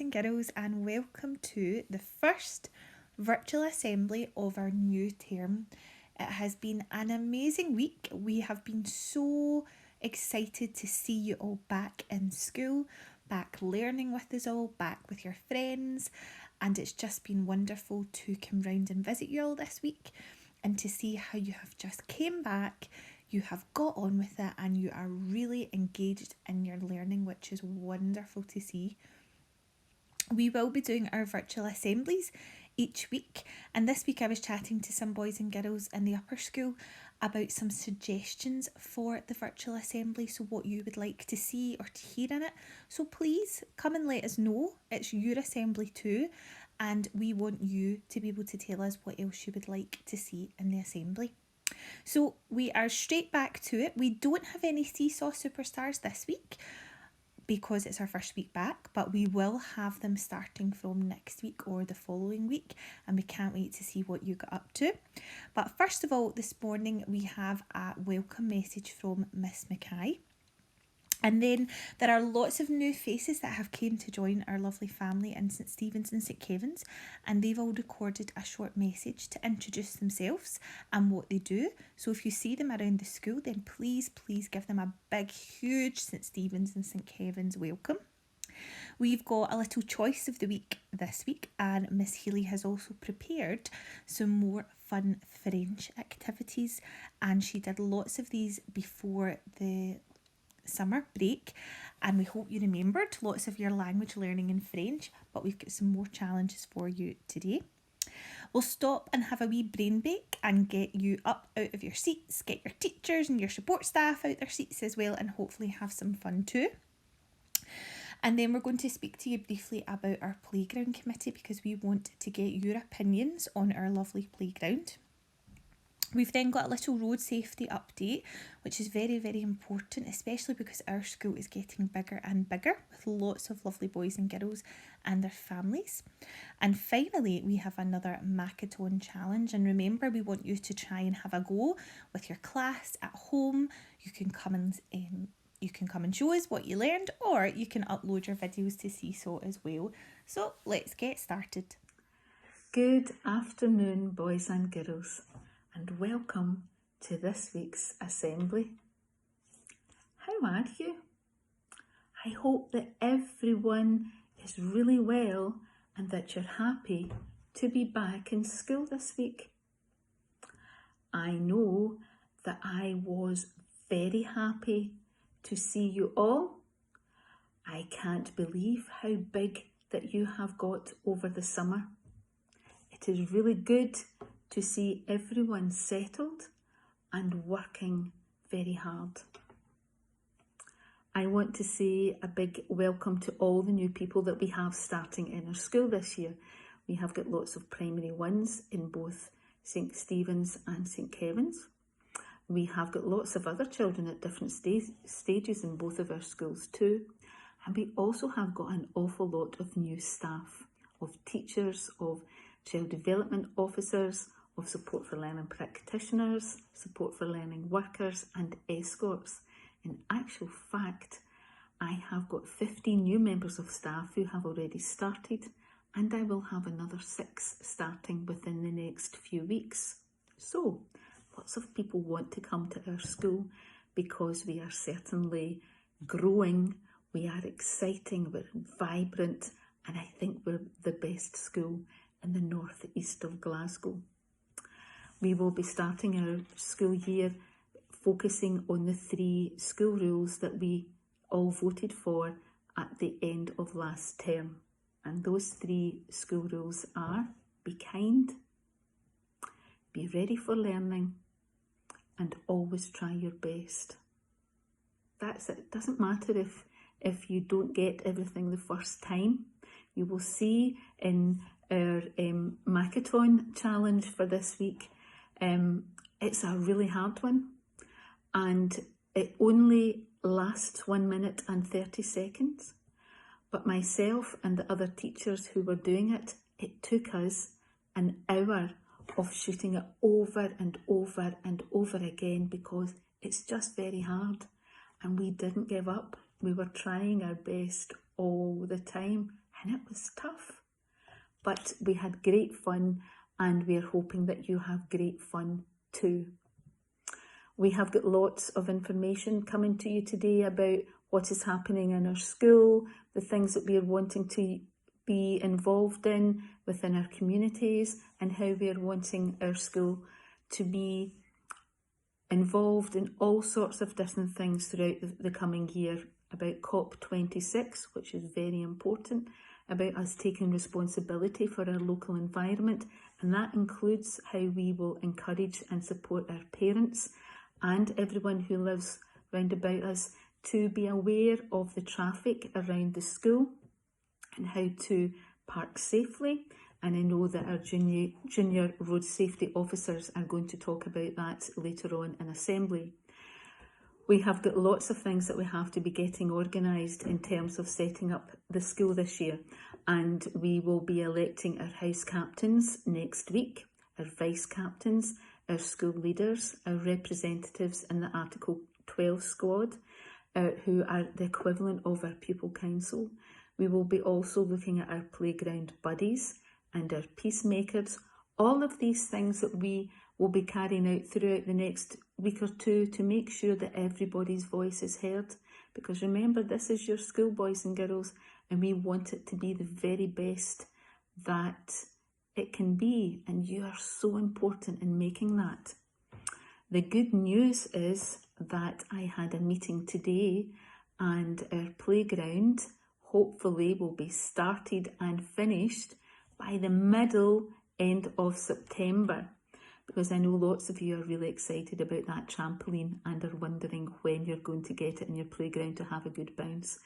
and girls, and welcome to the first virtual assembly of our new term. It has been an amazing week. We have been so excited to see you all back in school, back learning with us all, back with your friends, and it's just been wonderful to come round and visit you all this week and to see how you have just came back. You have got on with it and you are really engaged in your learning, which is wonderful to see. We will be doing our virtual assemblies each week, and this week I was chatting to some boys and girls in the upper school about some suggestions for the virtual assembly, so what you would like to see or to hear in it. So please come and let us know. It's your assembly too, and we want you to be able to tell us what else you would like to see in the assembly. So we are straight back to it. We don't have any Seesaw Superstars this week because it's our first week back, but we will have them starting from next week or the following week, and we can't wait to see what you got up to. But first of all, this morning we have a welcome message from Miss Mackay. And then there are lots of new faces that have came to join our lovely family in St Stephen's and St Kevin's, and they've all recorded a short message to introduce themselves and what they do. So if you see them around the school, then please give them a big, huge St Stephen's and St Kevin's welcome. We've got a little choice of the week this week, and Miss Healy has also prepared some more fun French activities, and she did lots of these before the summer break, and we hope you remembered lots of your language learning in French, but we've got some more challenges for you today. We'll stop and have a wee brain break and get you up out of your seats, get your teachers and your support staff out their seats as well, and hopefully have some fun too. And then we're going to speak to you briefly about our playground committee, because we want to get your opinions on our lovely playground. We've then got a little road safety update, which is very, very important, especially because our school is getting bigger and bigger with lots of lovely boys and girls and their families. And finally, we have another Makaton challenge. And remember, we want you to try and have a go with your class at home. You can come and show us what you learned, or you can upload your videos to Seesaw as well. So let's get started. Good afternoon, boys and girls, and welcome to this week's assembly. How are you? I hope that everyone is really well and that you're happy to be back in school this week. I know that I was very happy to see you all. I can't believe how big that you have got over the summer. It is really good to see everyone settled and working very hard. I want to say a big welcome to all the new people that we have starting in our school this year. We have got lots of primary ones in both St Stephen's and St Kevin's. We have got lots of other children at different stages in both of our schools too. And we also have got an awful lot of new staff, of teachers, of child development officers, of support for learning practitioners, support for learning workers and escorts. In actual fact, I have got 15 new members of staff who have already started, and I will have another 6 starting within the next few weeks. So, lots of people want to come to our school because we are certainly growing, we are exciting, we're vibrant, and I think we're the best school in the northeast of Glasgow. We will be starting our school year focusing on the 3 school rules that we all voted for at the end of last term. And those 3 school rules are: be kind, be ready for learning, and always try your best. That's it. It doesn't matter if you don't get everything the first time. You will see in our Makaton challenge for this week, it's a really hard one, and it only lasts 1 minute and 30 seconds. But myself and the other teachers who were doing it, it took us an hour of shooting it over and over and over again, because it's just very hard, and we didn't give up. We were trying our best all the time, and it was tough. But we had great fun, and we're hoping that you have great fun too. We have got lots of information coming to you today about what is happening in our school, the things that we are wanting to be involved in within our communities, and how we are wanting our school to be involved in all sorts of different things throughout the coming year, about COP26, which is very important, about us taking responsibility for our local environment, and that includes how we will encourage and support our parents and everyone who lives round about us to be aware of the traffic around the school and how to park safely. And I know that our junior road safety officers are going to talk about that later on in assembly. We have got lots of things that we have to be getting organised in terms of setting up the school this year, and we will be electing our house captains next week, our vice captains, our school leaders, our representatives in the Article 12 squad, who are the equivalent of our pupil council. We will be also looking at our playground buddies and our peacemakers, all of these things that we will be carrying out throughout the next week or two to make sure that everybody's voice is heard. Because remember, this is your school, boys and girls, and we want it to be the very best that it can be, and you are so important in making that. The good news is that I had a meeting today, and our playground hopefully will be started and finished by the end of September, because I know lots of you are really excited about that trampoline and are wondering when you're going to get it in your playground to have a good bounce.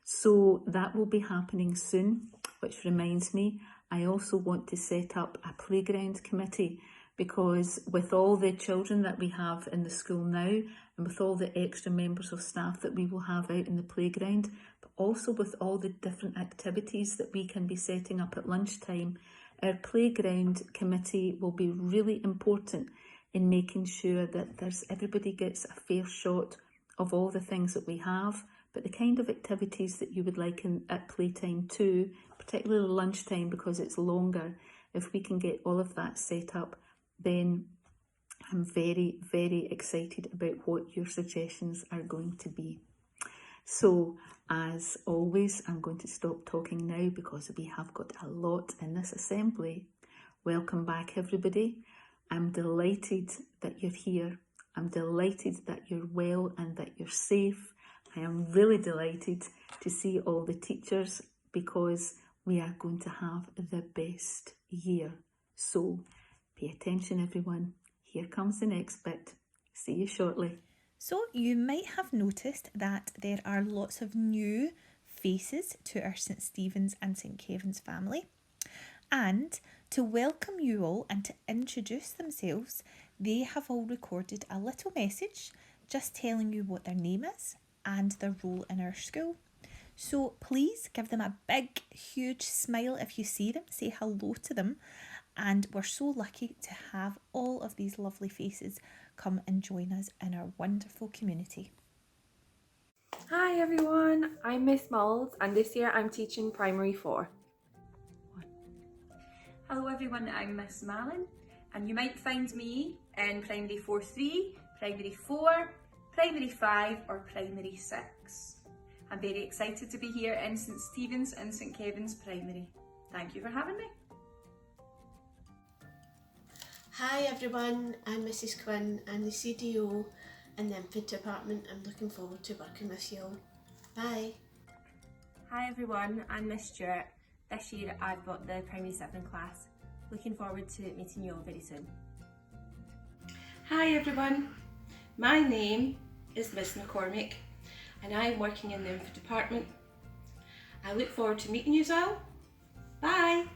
So that will be happening soon, which reminds me, I also want to set up a playground committee, because with all the children that we have in the school now, and with all the extra members of staff that we will have out in the playground, but also with all the different activities that we can be setting up at lunchtime, our playground committee will be really important in making sure that everybody gets a fair shot of all the things that we have, but the kind of activities that you would like at playtime too, particularly lunchtime because it's longer. If we can get all of that set up, then I'm very, very excited about what your suggestions are going to be. So, as always, I'm going to stop talking now because we have got a lot in this assembly. Welcome back, everybody. I'm delighted that you're here. I'm delighted that you're well and that you're safe. I am really delighted to see all the teachers because we are going to have the best year. So, pay attention, everyone. Here comes the next bit. See you shortly. So you might have noticed that there are lots of new faces to our St Stephen's and St Kevin's family. And to welcome you all and to introduce themselves, they have all recorded a little message just telling you what their name is and their role in our school. So please give them a big, huge smile if you see them, say hello to them. And we're so lucky to have all of these lovely faces come and join us in our wonderful community. Hi everyone, I'm Miss Malls and this year I'm teaching Primary 4. Hello everyone, I'm Miss Malin and you might find me in Primary 4-3, Primary 4, Primary 5 or Primary 6. I'm very excited to be here in St Stephen's and St Kevin's Primary. Thank you for having me. Hi everyone, I'm Mrs Quinn. I'm the CDO in the infant department. I'm looking forward to working with you all. Bye. Hi everyone, I'm Miss Stewart. This year I've got the Primary 7 class. Looking forward to meeting you all very soon. Hi everyone, my name is Miss McCormick and I'm working in the infant department. I look forward to meeting you all. Bye.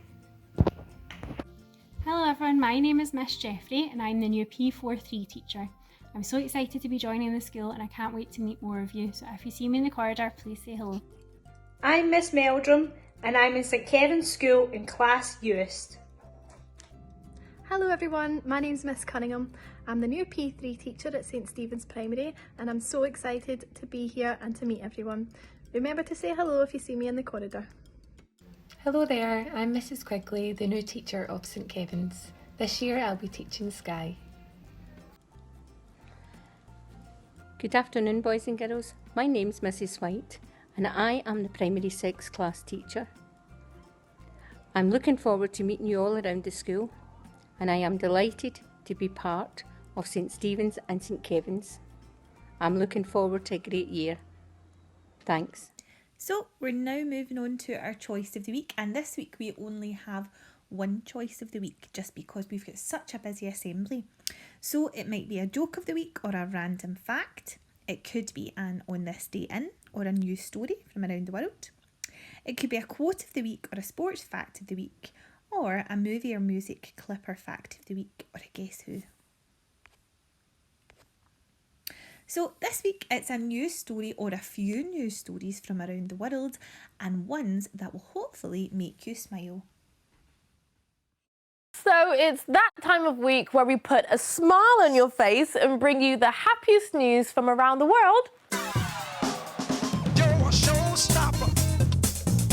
Hello everyone, my name is Miss Jeffrey and I'm the new P43 teacher. I'm so excited to be joining the school and I can't wait to meet more of you, so if you see me in the corridor, please say hello. I'm Miss Meldrum and I'm in St Kevin's School in Class Uist. Hello everyone, my name's Miss Cunningham. I'm the new P3 teacher at St Stephen's Primary and I'm so excited to be here and to meet everyone. Remember to say hello if you see me in the corridor. Hello there, I'm Mrs. Quigley, the new teacher of St Kevin's. This year I'll be teaching Sky. Good afternoon, boys and girls. My name's Mrs. White and I am the Primary 6 class teacher. I'm looking forward to meeting you all around the school and I am delighted to be part of St Stephen's and St Kevin's. I'm looking forward to a great year. Thanks. So we're now moving on to our choice of the week, and this week we only have one choice of the week just because we've got such a busy assembly. So it might be a joke of the week or a random fact. It could be an On This Day In or a news story from around the world. It could be a quote of the week or a sports fact of the week, or a movie or music clip or fact of the week, or a Guess Who. So this week it's a news story or a few news stories from around the world, and ones that will hopefully make you smile. So it's that time of week where we put a smile on your face and bring you the happiest news from around the world.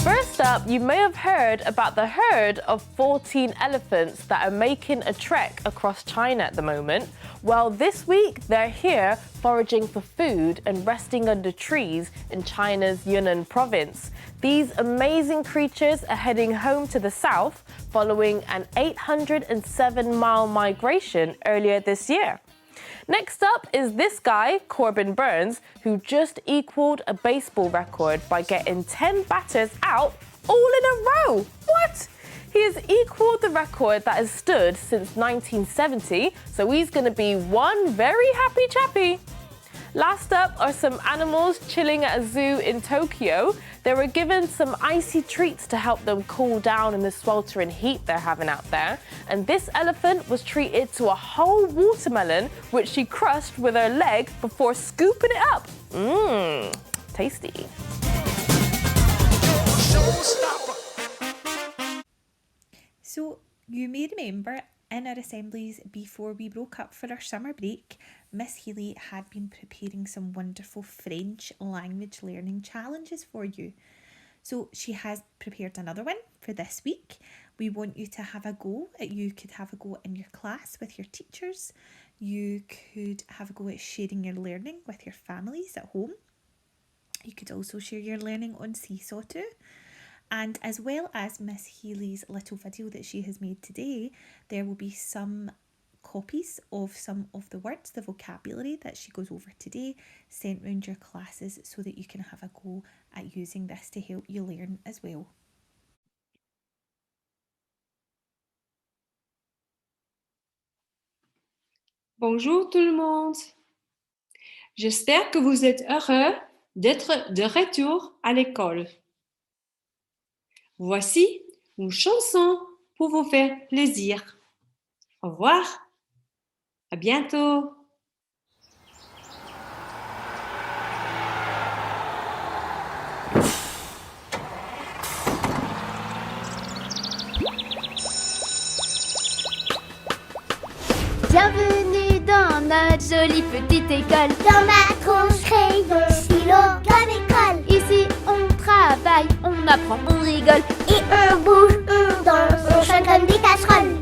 First up, you may have heard about the herd of 14 elephants that are making a trek across China at the moment. Well, this week they're here foraging for food and resting under trees in China's Yunnan province. These amazing creatures are heading home to the south following an 807-mile migration earlier this year. Next up is this guy, Corbin Burns, who just equaled a baseball record by getting 10 batters out all in a row. What? He has equaled the record that has stood since 1970, so he's going to be one very happy chappy. Last up are some animals chilling at a zoo in Tokyo. They were given some icy treats to help them cool down in the sweltering heat they're having out there. And this elephant was treated to a whole watermelon, which she crushed with her leg before scooping it up. Tasty. So you may remember in our assemblies before we broke up for our summer break, Miss Healy had been preparing some wonderful French language learning challenges for you. So she has prepared another one for this week. We want you to have a go. You could have a go in your class with your teachers. You could have a go at sharing your learning with your families at home. You could also share your learning on Seesaw too. And as well as Miss Healy's little video that she has made today, there will be some copies of some of the words, the vocabulary that she goes over today, sent round your classes so that you can have a go at using this to help you learn as well. Bonjour tout le monde. J'espère que vous êtes heureux d'être de retour à l'école. Voici une chanson pour vous faire plaisir. Au revoir. À bientôt. Bienvenue dans notre jolie petite école. Dans ma tronche, crayon, stylo, comme école. Ici, on travaille, on apprend, on rigole. Et on bouge, on danse, on chante comme des casseroles.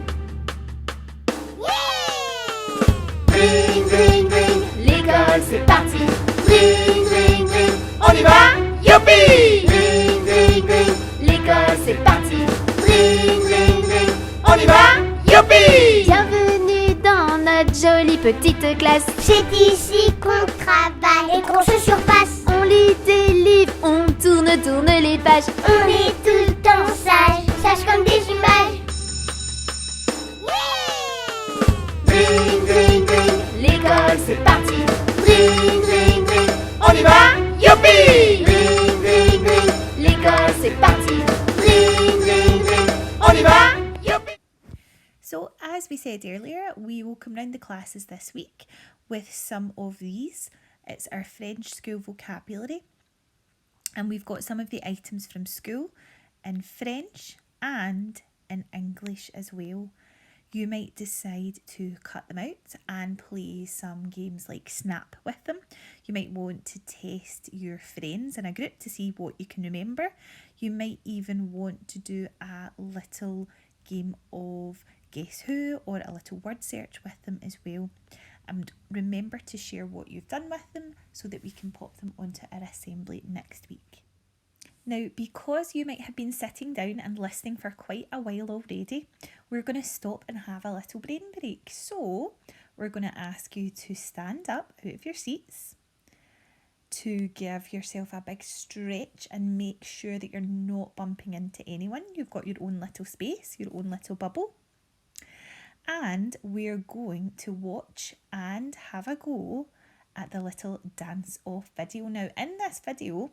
Yeah! Ring, ring, ring, l'école c'est parti. Ring, ring, ring, on y va, youpi! Ring, ring, ring, l'école c'est parti. Ring, ring, ring, on y va, youpi! Bienvenue dans notre jolie petite classe. C'est ici qu'on travaille et qu'on se surpasse. On lit des livres, on tourne les pages. On est tout le temps sages comme des images. Yeah! Ring, ring, ring, l'école c'est parti. Ring, ring, ring, on y va, youpi! Ring, ring, ring, l'école c'est parti. Ring, ring, ring, on y va, youpi! So as we said earlier, we will come round the classes this week with some of these. It's our French school vocabulary, and we've got some of the items from school in French and in English as well. You might decide to cut them out and play some games like Snap with them. You might want to test your friends in a group to see what you can remember. You might even want to do a little game of Guess Who or a little word search with them as well. And remember to share what you've done with them so that we can pop them onto our assembly next week. Now, because you might have been sitting down and listening for quite a while already, we're going to stop and have a little brain break. So we're going to ask you to stand up out of your seats, to give yourself a big stretch and make sure that you're not bumping into anyone. You've got your own little space, your own little bubble. And we're going to watch and have a go at the little dance-off video. Now, in this video,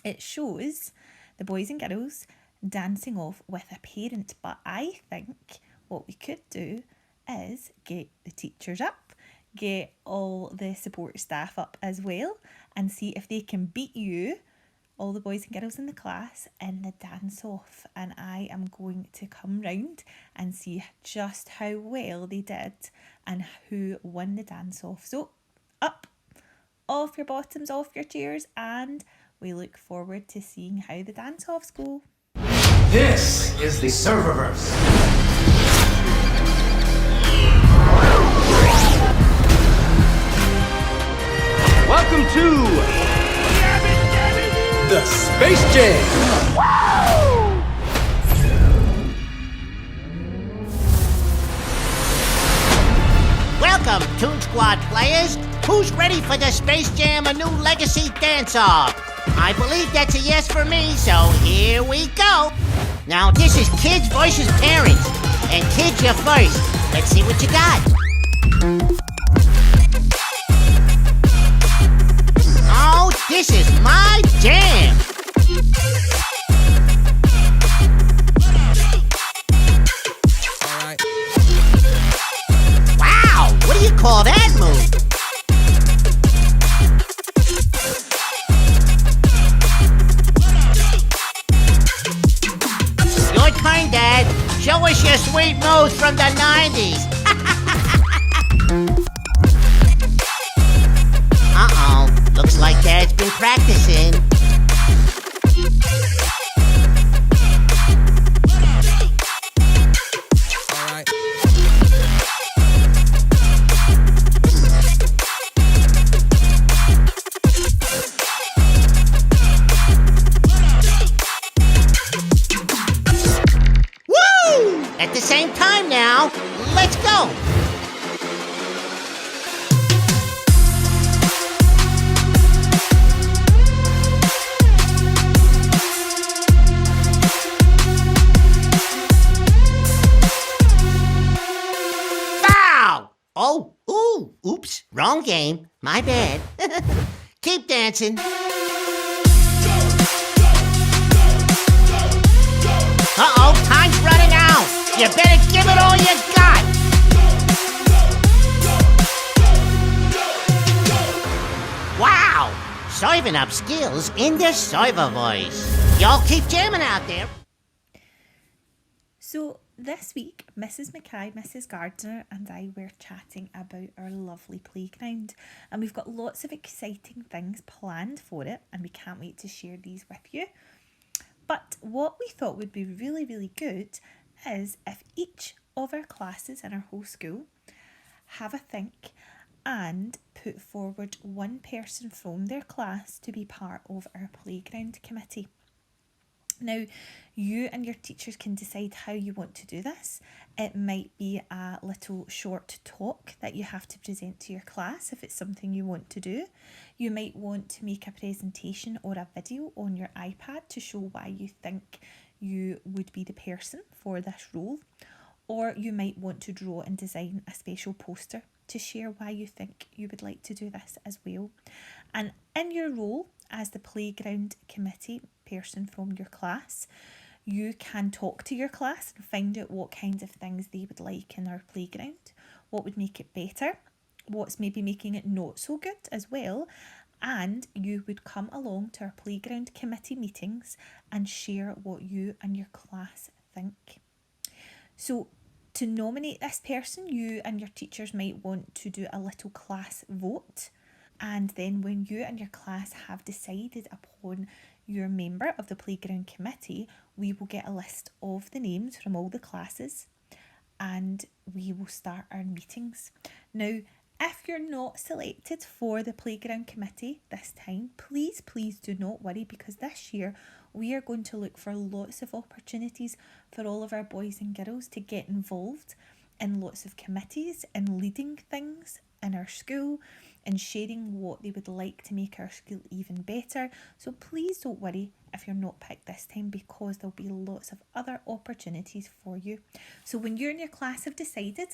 it shows the boys and girls dancing off with a parent, but I think what we could do is get the teachers up, get all the support staff up as well, and see if they can beat you, all the boys and girls in the class, in the dance-off. And I am going to come round and see just how well they did and who won the dance-off. So, up, off your bottoms, off your chairs, and we look forward to seeing how the dance-offs go. This is the Serververse. Welcome to the Space Jam. Welcome, Toon Squad players. Who's ready for the Space Jam A New Legacy Dance-Off? I believe that's a yes for me, so here we go. Now, this is kids versus parents. And kids, you're first. Let's see what you got. Oh, this is my jam. Wow, what do you call that move? Your turn, Dad. Show us your sweet moves from the 90s. Uh-oh, looks like Dad's been practicing. Woo! At the same time now, let's go. Oh, ooh, oops, wrong game. My bad. Keep dancing. Uh-oh, time's running out. You better give it all you got. Wow, serving up skills in the server voice. Y'all keep jamming out there. So this week, Mrs. Mackay, Mrs. Gardner and I were chatting about our lovely playground, and we've got lots of exciting things planned for it, and we can't wait to share these with you. But what we thought would be really, really good is if each of our classes in our whole school have a think and put forward one person from their class to be part of our playground committee. Now, you and your teachers can decide how you want to do this. It might be a little short talk that you have to present to your class if it's something you want to do. You might want to make a presentation or a video on your iPad to show why you think you would be the person for this role. Or you might want to draw and design a special poster to share why you think you would like to do this as well. And in your role as the playground committee person from your class, you can talk to your class and find out what kinds of things they would like in our playground, what would make it better, what's maybe making it not so good as well, and you would come along to our playground committee meetings and share what you and your class think. So to nominate this person, you and your teachers might want to do a little class vote. And then when you and your class have decided upon you're a member of the playground committee, we will get a list of the names from all the classes and we will start our meetings. Now, if you're not selected for the playground committee this time, please do not worry, because this year we are going to look for lots of opportunities for all of our boys and girls to get involved in lots of committees and leading things in our school and sharing what they would like to make our school even better. So please don't worry if you're not picked this time, because there'll be lots of other opportunities for you. So when you and your class have decided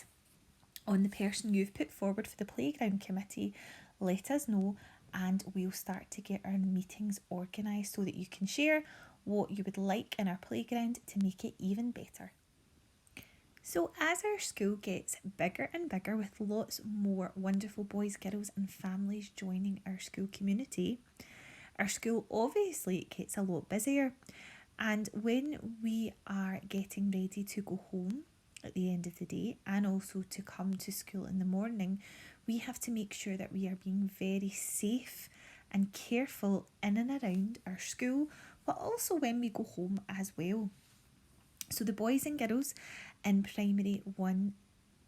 on the person you've put forward for the playground committee, let us know and we'll start to get our meetings organised so that you can share what you would like in our playground to make it even better. So as our school gets bigger and bigger with lots more wonderful boys, girls and families joining our school community, our school obviously gets a lot busier. And when we are getting ready to go home at the end of the day and also to come to school in the morning, we have to make sure that we are being very safe and careful in and around our school, but also when we go home as well. So the boys and girls in primary 1,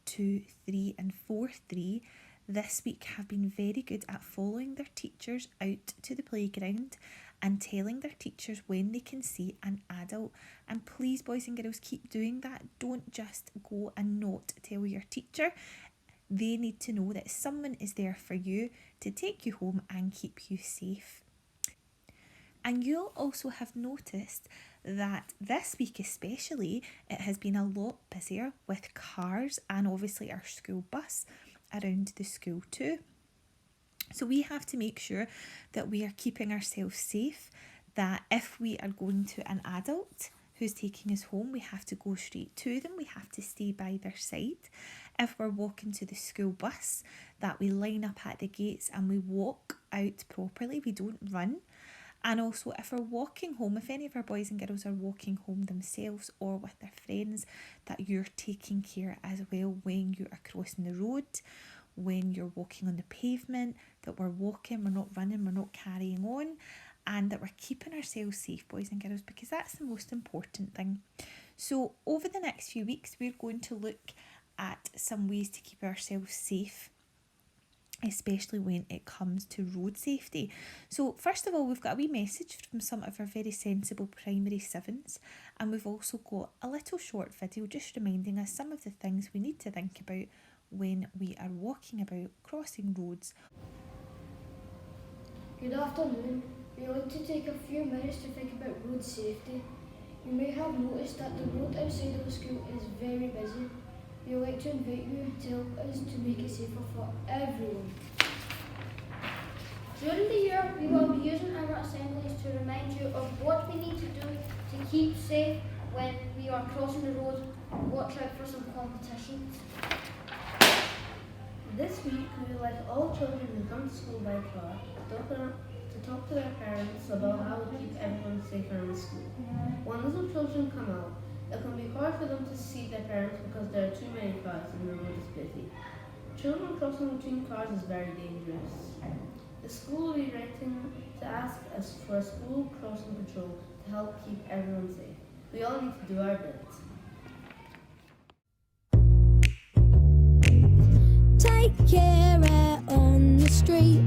2, 3 and 4-3 this week have been very good at following their teachers out to the playground and telling their teachers when they can see an adult. And please, boys and girls, keep doing that. Don't just go and not tell your teacher. They need to know that someone is there for you to take you home and keep you safe. And you'll also have noticed that this week especially, it has been a lot busier with cars and obviously our school bus around the school too. So we have to make sure that we are keeping ourselves safe, that if we are going to an adult who's taking us home, we have to go straight to them, we have to stay by their side. If we're walking to the school bus, that we line up at the gates and we walk out properly, we don't run. And also if we're walking home, if any of our boys and girls are walking home themselves or with their friends, that you're taking care as well when you are crossing the road, when you're walking on the pavement, that we're walking, we're not running, we're not carrying on, and that we're keeping ourselves safe, boys and girls, because that's the most important thing. So over the next few weeks, we're going to look at some ways to keep ourselves safe, especially when it comes to road safety. So first of all, we've got a wee message from some of our very sensible primary 7s, and we've also got a little short video just reminding us some of the things we need to think about when we are walking about crossing roads. Good afternoon. We want to take a few minutes to think about road safety. You may have noticed that the road outside of the school is very busy. We would like to invite you to help us to make it safer for everyone. During the year, we will be using our assemblies to remind you of what we need to do to keep safe when we are crossing the road. Watch out for some competitions. This week, we would like all children who come to school by car to talk to their parents about how to keep everyone safe around school. When little children come out, it can be hard for them to see their parents because there are too many cars and the road is busy. Children crossing between cars is very dangerous. The school will be writing to ask us for a school crossing patrol to help keep everyone safe. We all need to do our bit. Take care out on the street.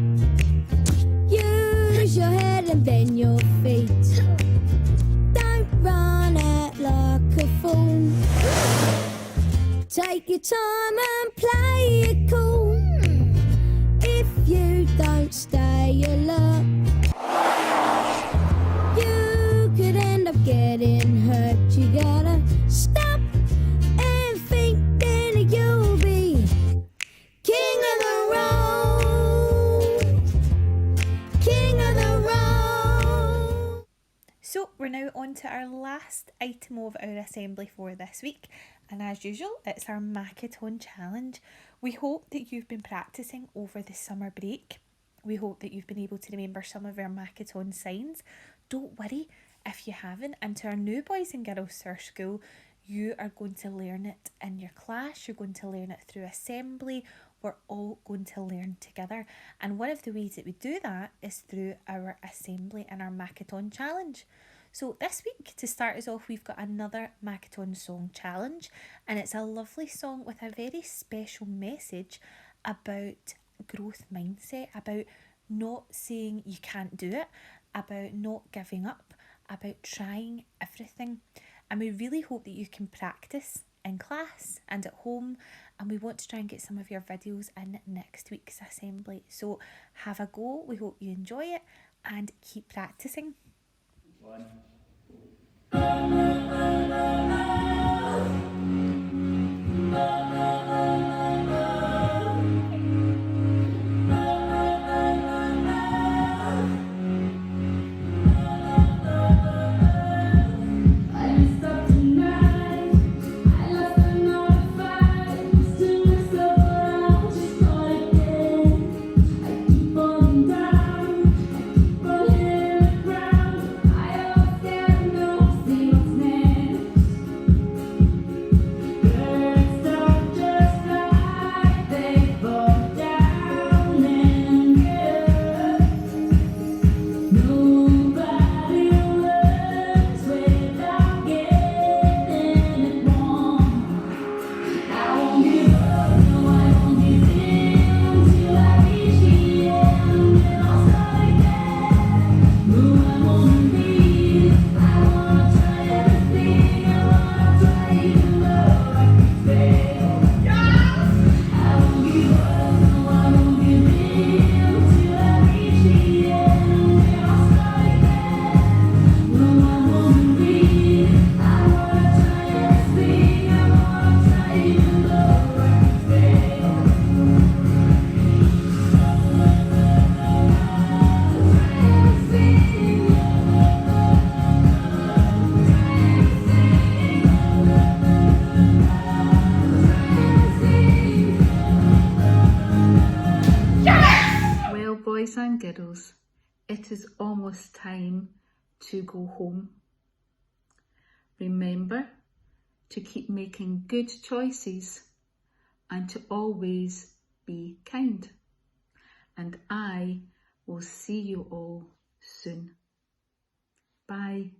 Use your head and then your feet. Don't run out like a fool. Take your time and play it cool. If you don't stay alert, you could end up getting hurt. You gotta stop and think, then you'll be king of the road. King of the road. So we're now on to our last item of our assembly for this week, and as usual it's our Makaton challenge. We hope that you've been practising over the summer break. We hope that you've been able to remember some of our Makaton signs. Don't worry if you haven't, and to our new boys and girls to our school, you are going to learn it in your class, you're going to learn it through assembly, we're all going to learn together. And one of the ways that we do that is through our assembly and our Makaton challenge. So this week, to start us off, we've got another Makaton song challenge, and it's a lovely song with a very special message about growth mindset, about not saying you can't do it, about not giving up, about trying everything. And we really hope that you can practice in class and at home, and we want to try and get some of your videos in next week's assembly. So have a go, we hope you enjoy it, and keep practicing. Boys and girls, it is almost time to go home. Remember to keep making good choices and to always be kind. And I will see you all soon. Bye.